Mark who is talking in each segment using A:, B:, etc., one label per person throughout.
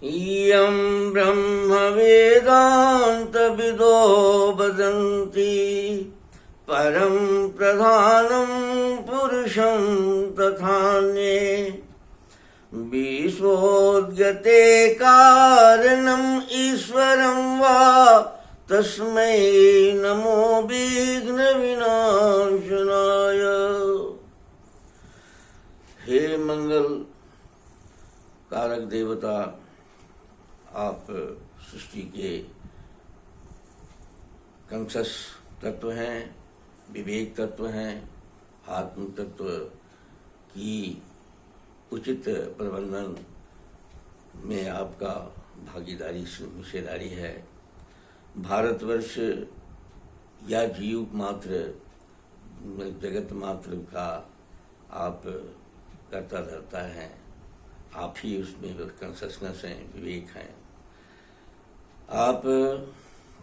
A: इयं ब्रह्मवेदान्तविदो वदन्ति परं प्रधानं पुरुषं तथान्ये विश्वोद्गते कारणम् ईश्वरं वा तस्मै नमो विघ्नविनाशनाय। हे मंगल कारक देवता, आप सृष्टि के कंसस तत्व हैं, विवेक तत्व हैं, आत्म तत्व की उचित प्रबंधन में आपका भागीदारी हिस्सेदारी है। भारतवर्ष या जीव मात्र जगत मात्र का आप करता धरता है, आप ही उसमें कंससनेस हैं, विवेक हैं। आप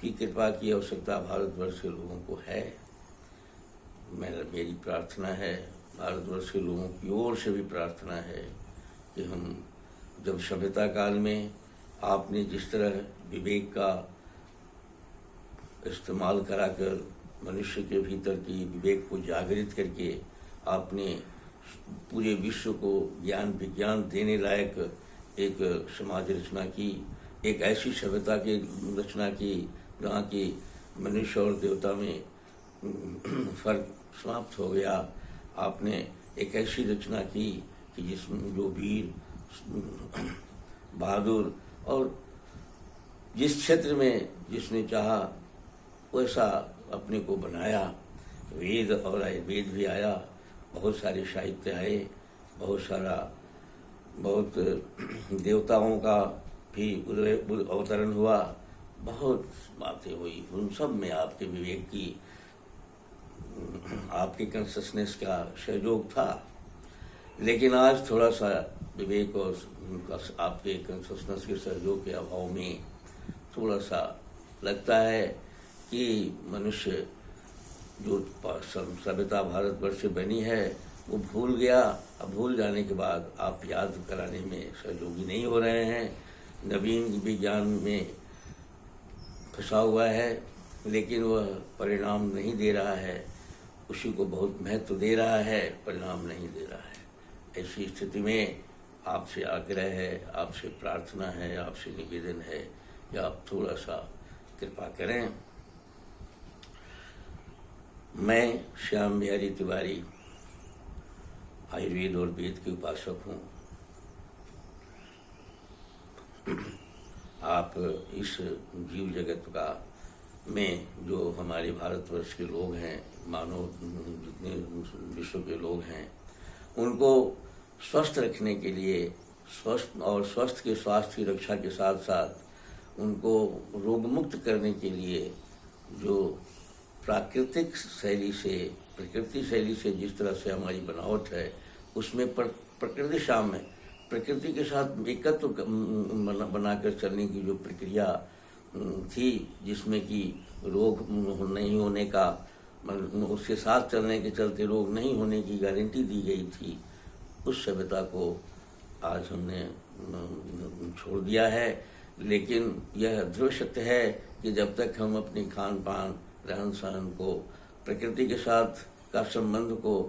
A: की कृपा की आवश्यकता भारतवर्ष के लोगों को है। मेरी प्रार्थना है, भारतवर्ष के लोगों की ओर से भी प्रार्थना है कि हम जब सभ्यता काल में आपने जिस तरह विवेक का इस्तेमाल कराकर मनुष्य के भीतर की विवेक को जागृत करके आपने पूरे विश्व को ज्ञान विज्ञान देने लायक एक समाज रचना की, एक ऐसी सभ्यता की रचना की जहाँ की मनुष्य और देवता में फर्क समाप्त हो गया। आपने एक ऐसी रचना की कि जिसमें जो वीर बहादुर और जिस क्षेत्र में जिसने चाहा वैसा अपने को बनाया। वेद और आयुर्वेद भी आया, बहुत सारे साहित्य आए, बहुत देवताओं का भी अवतरण हुआ, बहुत बातें हुई। उन सब में आपके विवेक की, आपके कॉन्शसनेस का सहयोग था। लेकिन आज थोड़ा सा विवेक और आपके कॉन्शसनेस के सहयोग के अभाव में थोड़ा सा लगता है कि मनुष्य जो सभ्यता भारतवर्ष से बनी है वो भूल गया। अब भूल जाने के बाद आप याद कराने में सहयोगी नहीं हो रहे हैं। नवीन विज्ञान में फंसा हुआ है, लेकिन वह परिणाम नहीं दे रहा है, उसी को बहुत महत्व दे रहा है, परिणाम नहीं दे रहा है। ऐसी स्थिति में आपसे आग्रह है, आपसे प्रार्थना है, आपसे निवेदन है कि आप थोड़ा सा कृपा करें। मैं श्याम बिहारी तिवारी आयुर्वेद और वेद के उपासक हूँ। आप इस जीव जगत का में जो हमारे भारतवर्ष के लोग हैं, मानव जितने विश्व के लोग हैं, उनको स्वस्थ रखने के लिए, स्वस्थ के स्वास्थ्य की रक्षा के साथ साथ उनको रोग मुक्त करने के लिए जो प्राकृतिक शैली से, प्रकृति शैली से जिस तरह से हमारी बनावट है, उसमें प्रकृति शामिल है। प्रकृति के साथ एकत्व बनाकर चलने की जो प्रक्रिया थी, जिसमें कि रोग नहीं होने का, उसके साथ चलने के चलते रोग नहीं होने की गारंटी दी गई थी, उस सभ्यता को आज हमने छोड़ दिया है। लेकिन यह ध्रुव सत्य है कि जब तक हम अपनी खान पान, रहन सहन को, प्रकृति के साथ का संबंध को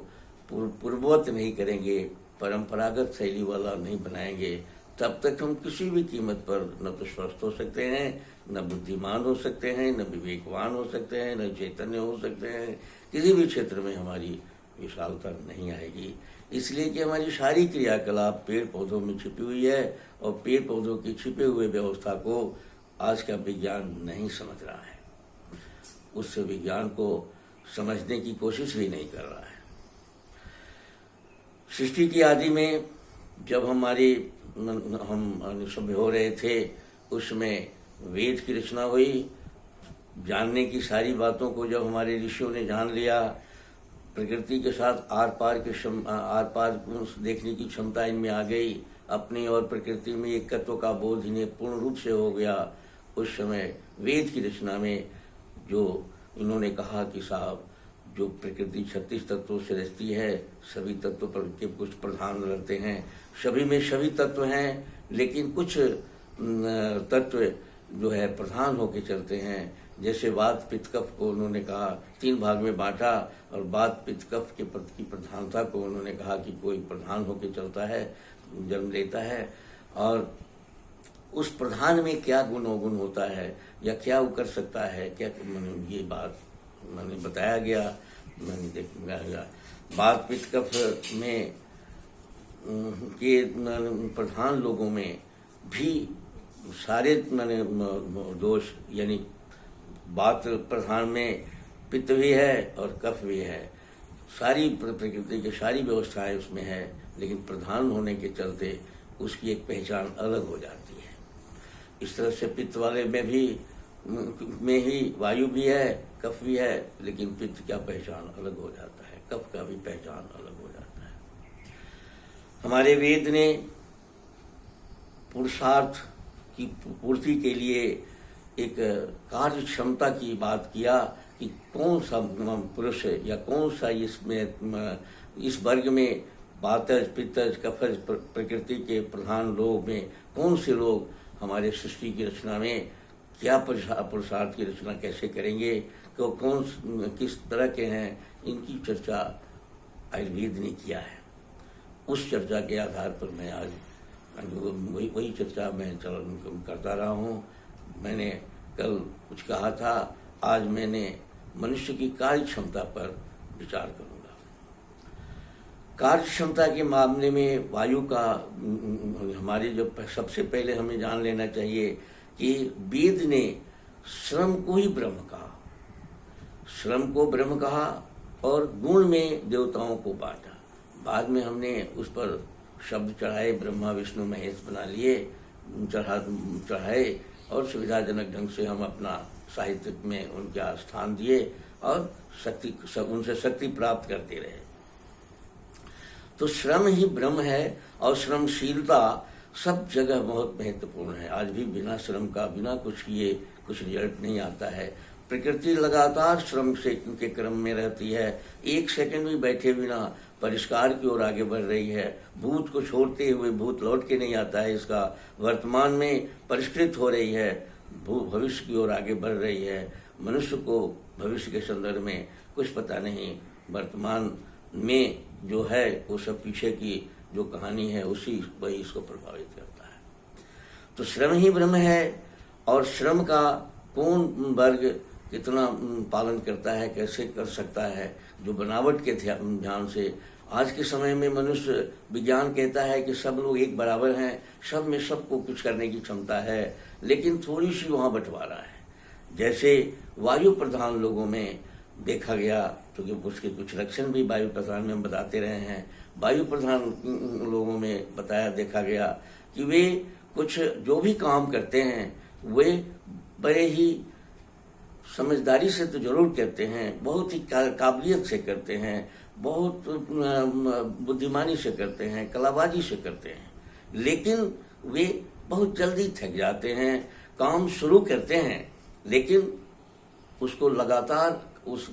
A: पूर्ववत नहीं करेंगे, परंपरागत शैली वाला नहीं बनाएंगे, तब तक हम किसी भी कीमत पर न तो स्वस्थ हो सकते हैं, न बुद्धिमान हो सकते हैं, न विवेकवान हो सकते हैं, न चैतन्य हो सकते हैं। किसी भी क्षेत्र में हमारी विशालता नहीं आएगी, इसलिए कि हमारी सारी क्रियाकलाप पेड़ पौधों में छिपी हुई है और पेड़ पौधों की छिपे हुए व्यवस्था को आज का विज्ञान नहीं समझ रहा है, उस विज्ञान को समझने की कोशिश भी नहीं कर रहा है। सृष्टि की आदि में जब हम सभ्य हो रहे थे, उसमें वेद की रचना हुई। जानने की सारी बातों को जब हमारे ऋषियों ने जान लिया, प्रकृति के साथ आर पार देखने की क्षमता इनमें आ गई, अपनी और प्रकृति में एकत्व का बोध इन्हें पूर्ण रूप से हो गया। उस समय वेद की रचना में जो इन्होंने कहा कि साहब, जो प्रकृति 36 तत्वों से रचती है, सभी तत्वों पर के कुछ प्रधान रहते हैं, सभी में सभी तत्व हैं, लेकिन कुछ तत्व जो है प्रधान होकर चलते हैं। जैसे वात पित्त कफ को उन्होंने कहा 3 भाग में बांटा, और वात पित्त कफ के की प्रधानता को उन्होंने कहा कि कोई प्रधान होकर चलता है, जन्म लेता है, और उस प्रधान में क्या गुण अवगुण होता है या क्या वो कर सकता है, क्या मैंने ये बात मैंने बताया गया। मैंने देखा वात पित्त कफ में के प्रधान लोगों में भी सारे मैंने दोष, यानी वात प्रधान में पित्त भी है और कफ भी है, सारी प्रकृति की सारी व्यवस्थाएं उसमें है, लेकिन प्रधान होने के चलते उसकी एक पहचान अलग हो जाती है। इस तरह से पित्त वाले में ही वायु भी है, कफ भी है, लेकिन पित्त का पहचान अलग हो जाता है, कफ का भी पहचान अलग हो जाता है। हमारे वेद ने पुरुषार्थ की पूर्ति के लिए एक कार्य क्षमता की बात किया कि कौन सा पुरुष या कौन सा इसमें इस वर्ग में वातज पित्तज कफज प्रकृति के प्रधान लोग में कौन से लोग हमारे सृष्टि की रचना में क्या पुरुषार्थ की रचना कैसे करेंगे, तो कौन किस तरह के हैं, इनकी चर्चा आयुर्वेद ने किया है। उस चर्चा के आधार पर मैं आज वही चर्चा मैं करता रहा हूँ। मैंने कल कुछ कहा था, आज मैंने मनुष्य की कार्य क्षमता पर विचार करूँगा। कार्य क्षमता के मामले में वायु का हमारे जो सबसे पहले हमें जान लेना चाहिए कि वेद ने श्रम को ही ब्रह्म कहा, श्रम को ब्रह्म कहा और गुण में देवताओं को बांटा। बाद में हमने उस पर शब्द चढ़ाए, ब्रह्मा विष्णु महेश बना लिए, चढ़ाए और सुविधाजनक ढंग से हम अपना साहित्य में उनका स्थान दिए और उनसे शक्ति प्राप्त करते रहे। तो श्रम ही ब्रह्म है और श्रमशीलता सब जगह बहुत महत्वपूर्ण है। आज भी बिना श्रम का, बिना कुछ किए कुछ रिजल्ट नहीं आता है। प्रकृति लगातार श्रम से के क्रम में रहती है, एक सेकंड भी बैठे बिना परिष्कार की ओर आगे बढ़ रही है। भूत को छोड़ते हुए भूत लौट के नहीं आता है, इसका वर्तमान में परिष्कृत हो रही है, भविष्य की ओर आगे बढ़ रही है। मनुष्य को भविष्य के संदर्भ में कुछ पता नहीं, वर्तमान में जो है वो सब पीछे की जो कहानी है वही इसको प्रभावित करता है। तो श्रम ही ब्रह्म है और श्रम का कौन वर्ग कितना पालन करता है, कैसे कर सकता है, जो बनावट के ध्यान से आज के समय में मनुष्य विज्ञान कहता है कि सब लोग एक बराबर हैं, सब में सबको कुछ करने की क्षमता है, लेकिन थोड़ी सी वहाँ बंटवारा है। जैसे वायु प्रधान लोगों में देखा गया, क्योंकि उसके कुछ लक्षण भी वायु प्रधान में हम बताते रहे हैं, वायु प्रधान लोगों में देखा गया कि वे कुछ जो भी काम करते हैं वे बड़े ही समझदारी से तो जरूर करते हैं, बहुत ही काबिलियत से करते हैं, बहुत बुद्धिमानी से करते हैं, कलाबाजी से करते हैं, लेकिन वे बहुत जल्दी थक जाते हैं। काम शुरू करते हैं लेकिन उसको लगातार उस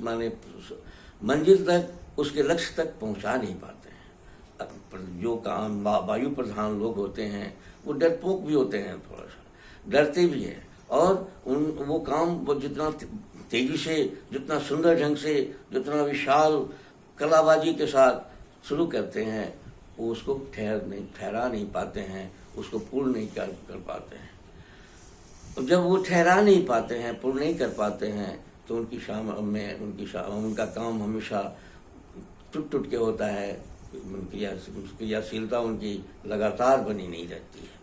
A: मंजिल तक, उसके लक्ष्य तक पहुंचा नहीं पाते हैं। जो काम वायु प्रधान लोग होते हैं वो डरपोक भी होते हैं, थोड़ा सा डरते भी हैं, और वो काम वो जितना तेजी से, जितना सुंदर ढंग से, जितना विशाल कलाबाजी के साथ शुरू करते हैं, वो उसको ठहरा नहीं पाते हैं, उसको पूर्ण नहीं कर पाते हैं। जब वो ठहरा नहीं पाते हैं, पूर्ण नहीं कर पाते हैं, तो उनका काम हमेशा टूट के होता है, क्रियाशीलता उनकी लगातार बनी नहीं रहती है।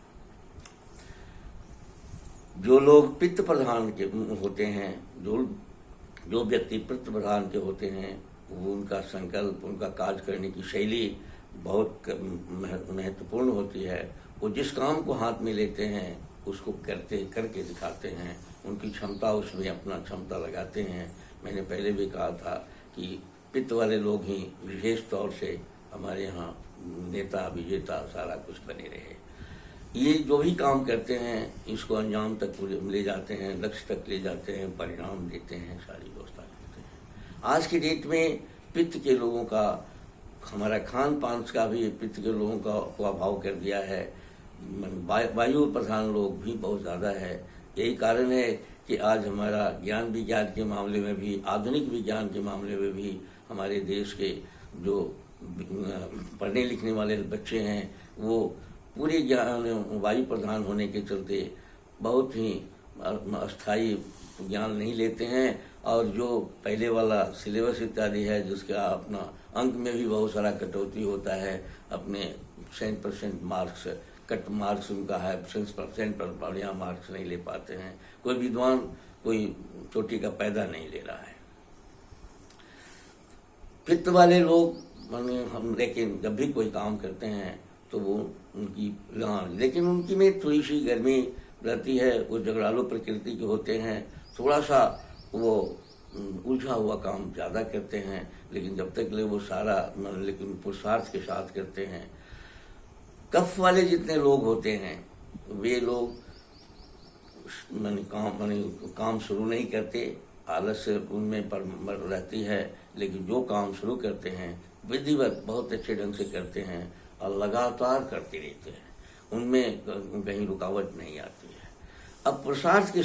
A: जो लोग पित्त प्रधान के होते हैं, जो व्यक्ति पित्त प्रधान के होते हैं, वो उनका संकल्प, उनका कार्य करने की शैली बहुत महत्वपूर्ण होती है। वो जिस काम को हाथ में लेते हैं उसको करके दिखाते हैं, उनकी क्षमता उसमें अपना क्षमता लगाते हैं। मैंने पहले भी कहा था कि पित्त वाले लोग ही विशेष तौर से हमारे यहाँ नेता विजेता सारा कुछ बने रहे। ये जो भी काम करते हैं इसको अंजाम तक ले जाते हैं, लक्ष्य तक ले जाते हैं, परिणाम देते हैं, सारी व्यवस्था करते हैं। आज की डेट में पित्त के लोगों का, हमारा खान पान का भी पित्त के लोगों का अभाव कर दिया है। वायु प्रधान लोग भी बहुत ज़्यादा है। यही कारण है कि आज हमारा ज्ञान विज्ञान के मामले में भी, आधुनिक विज्ञान के मामले में भी हमारे देश के जो पढ़ने लिखने वाले बच्चे हैं वो पूरे ज्ञान वायु प्रधान होने के चलते बहुत ही अस्थायी ज्ञान नहीं लेते हैं, और जो पहले वाला सिलेबस इत्यादि है जिसका अपना अंक में भी बहुत सारा कटौती होता है, अपने 100% मार्क्स कट मार्क्स उनका है, 100% पर बढ़िया मार्क्स नहीं ले पाते हैं। कोई विद्वान कोई चोटी का पैदा नहीं ले रहा है। पित्त वाले लोग हम लेकिन जब भी कोई काम करते हैं तो वो उनकी लेकिन उनकी में थोड़ी सी गर्मी रहती है, वो झगड़ालू प्रकृति के होते हैं, थोड़ा सा वो उलझा हुआ काम ज़्यादा करते हैं, लेकिन जब तक ले वो सारा लेकिन पुरुषार्थ के साथ करते हैं। कफ वाले जितने लोग होते हैं वे लोग काम शुरू नहीं करते, आलस से उनमें पर रहती है, लेकिन जो काम शुरू करते हैं विधिवत बहुत अच्छे ढंग से करते हैं और लगातार करते रहते हैं, उनमें कहीं रुकावट नहीं आती है। अब पुरुषार्थ की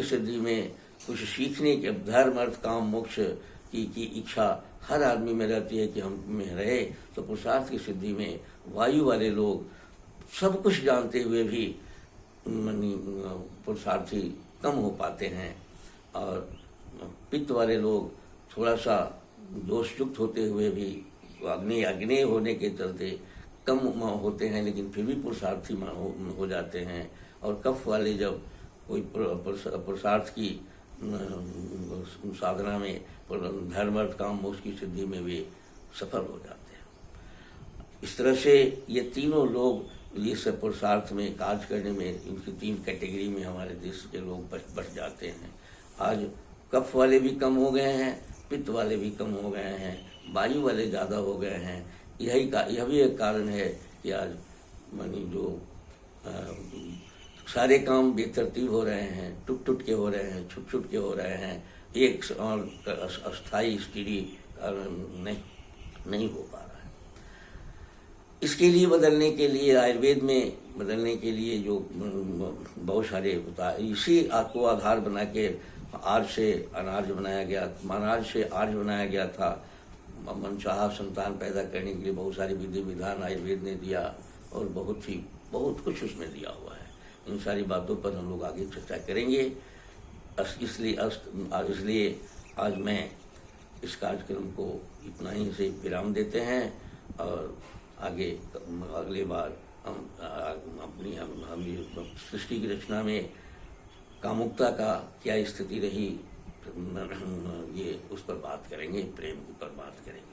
A: सिद्धि में कुछ सीखने के धर्म अर्थ काम मोक्ष की इच्छा हर आदमी में रहती है कि हम में रहे, तो पुरुषार्थ की सिद्धि में वायु वाले लोग सब कुछ जानते हुए भी पुरुषार्थी कम हो पाते हैं, और पित्त वाले लोग थोड़ा सा दोषयुक्त होते हुए भी अग्नि होने के चलते कम होते हैं, लेकिन फिर भी पुरुषार्थी हो जाते हैं। और कफ वाले जब कोई पुरुषार्थ की साधना में धर्म अर्थ काम मोक्ष की सिद्धि में वे सफल हो जाते हैं। इस तरह से ये तीनों लोग ये सब पुरुषार्थ में कार्य करने में इनकी 3 कैटेगरी में हमारे देश के लोग बच जाते हैं। आज कफ वाले भी कम हो गए हैं, पित्त वाले भी कम हो गए हैं, वायु वाले ज़्यादा हो गए हैं। यह भी एक कारण है कि आज जो सारे काम बेतरतीब हो रहे हैं, टूट के हो रहे हैं, छुट के हो रहे हैं, एक अस्थायी स्थिति नहीं हो पा रहा है। इसके लिए बदलने के लिए आयुर्वेद में बदलने के लिए जो बहुत सारे इसी को आधार बना के आर्य से अनार्य बनाया गया, अनार्य से आर्य बनाया गया था। मनचाहा संतान पैदा करने के लिए बहुत सारे विधि विधान आयुर्वेद ने दिया, और बहुत कुछ उसमें दिया हुआ है। इन सारी बातों पर हम लोग आगे चर्चा करेंगे। इसलिए आज मैं इस कार्यक्रम को इतना ही से विराम देते हैं, और अगले बार हम सृष्टि की रचना में कामुकता का क्या स्थिति रही, ये उस पर बात करेंगे, प्रेम पर बात करेंगे।